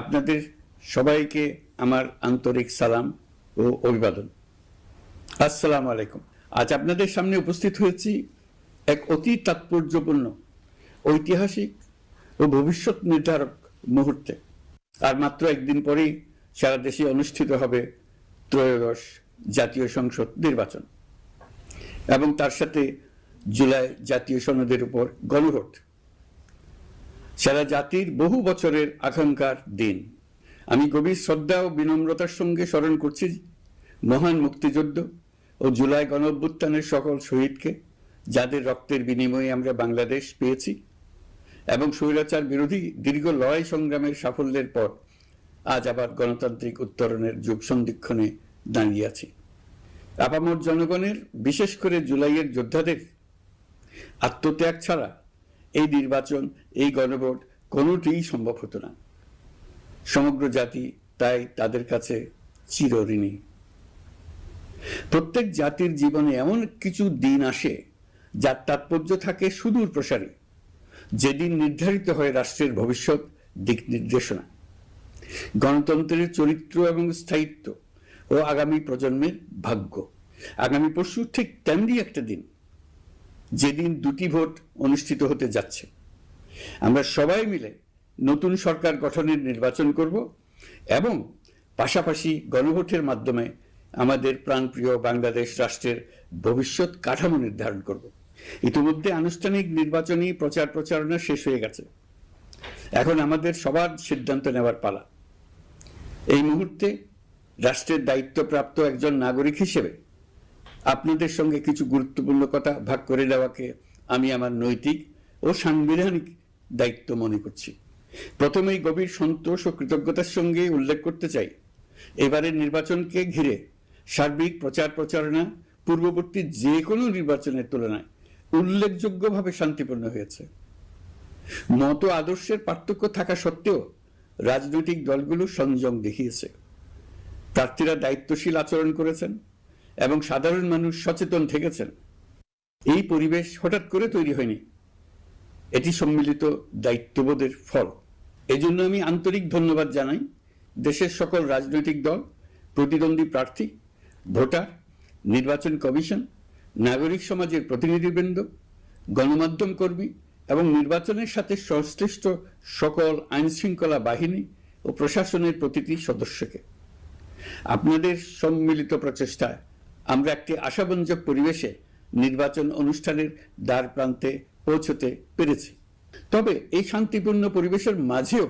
আপনাদের সবাইকে আমার আন্তরিক সালাম ও অভিবাদন। আসসালামু আলাইকুম। আজ আপনাদের সামনে উপস্থিত হয়েছি এক অতি তাৎপর্যপূর্ণ, ঐতিহাসিক ও ভবিষ্যৎ নির্ধারক মুহূর্তে। আর মাত্র একদিন পরেই সারা দেশে অনুষ্ঠিত হবে ত্রয়োদশ জাতীয় সংসদ নির্বাচন এবং তার সাথে জুলাই জাতীয় সনদের উপর গণভোট। সারা জাতির বহু বছরের আকাঙ্ক্ষার দিন। আমি গভীর শ্রদ্ধা ও বিনম্রতার সঙ্গে স্মরণ করছি মহান মুক্তিযুদ্ধ ও জুলাই গণঅভ্যুত্থানের সকল শহীদকে, যাদের রক্তের বিনিময়ে আমরা বাংলাদেশ পেয়েছি এবং স্বৈরাচার বিরোধী দীর্ঘ লড়াই সংগ্রামের সাফল্যের পর আজ আবার গণতান্ত্রিক উত্তরণের যুগ সন্ধিক্ষণে দাঁড়িয়ে আছি। আপামর জনগণের, বিশেষ করে জুলাইয়ের যোদ্ধাদের আত্মত্যাগ ছাড়া এই নির্বাচন, এই গণভোট কোনোটিই সম্ভব হতো না। সমগ্র জাতি তাই তাদের কাছে চিরঋণী। প্রত্যেক জাতির জীবনে এমন কিছু দিন আসে যার তাৎপর্য থাকে সুদূর প্রসারী, যেদিন নির্ধারিত হয় রাষ্ট্রের ভবিষ্যৎ দিক নির্দেশনা, গণতন্ত্রের চরিত্র এবং স্থায়িত্ব ও আগামী প্রজন্মের ভাগ্য। আগামী পরশু ঠিক তেমনি একটা দিন, যেদিন দুটি ভোট অনুষ্ঠিত হতে যাচ্ছে। আমরা সবাই মিলে নতুন সরকার গঠনের নির্বাচন করব এবং পাশাপাশি গণভোটের মাধ্যমে আমাদের প্রাণপ্রিয় বাংলাদেশ রাষ্ট্রের ভবিষ্যৎ কাঠামো নির্ধারণ করব। ইতিমধ্যে আনুষ্ঠানিক নির্বাচনী প্রচার প্রচারণা শেষ হয়ে গেছে। এখন আমাদের সবার সিদ্ধান্ত নেওয়ার পালা। এই মুহূর্তে রাষ্ট্রের দায়িত্বপ্রাপ্ত একজন নাগরিক হিসেবে আপনাদের সঙ্গে কিছু গুরুত্বপূর্ণ কথা ভাগ করে দেওয়াকে আমি আমার নৈতিক ও সাংবিধানিক দায়িত্ব মনে করছি। প্রথমেই গভীর সন্তোষ ও কৃতজ্ঞতার সঙ্গে উল্লেখ করতে চাই, এবারের নির্বাচনকে ঘিরে সার্বিক প্রচার প্রচারণা পূর্ববর্তী যে কোনো নির্বাচনের তুলনায় উল্লেখযোগ্যভাবে শান্তিপূর্ণ হয়েছে। মত আদর্শের পার্থক্য থাকা সত্ত্বেও রাজনৈতিক দলগুলো সংযম দেখিয়েছে। প্রার্থীরা দায়িত্বশীল আচরণ করেছেন এবং সাধারণ মানুষ সচেতন থেকেছেন। এই পরিবেশ হঠাৎ করে তৈরি হয়নি, এটি সম্মিলিত দায়িত্ববোধের ফল। এজন্য আমি আন্তরিক ধন্যবাদ জানাই দেশের সকল রাজনৈতিক দল, প্রতিদ্বন্দ্বী প্রার্থী, ভোটার, নির্বাচন কমিশন, নাগরিক সমাজের প্রতিনিধিবৃন্দ, গণমাধ্যম কর্মী এবং নির্বাচনের সাথে সংশ্লিষ্ট সকল আইনশৃঙ্খলা বাহিনী ও প্রশাসনের প্রতিটি সদস্যকে। আপনাদের সম্মিলিত প্রচেষ্টায় আমরা একটি আশাব্যঞ্জক পরিবেশে নির্বাচন অনুষ্ঠানের দ্বার প্রান্তে পৌঁছতে পেরেছি। তবে এই শান্তিপূর্ণ পরিবেশের মাঝেও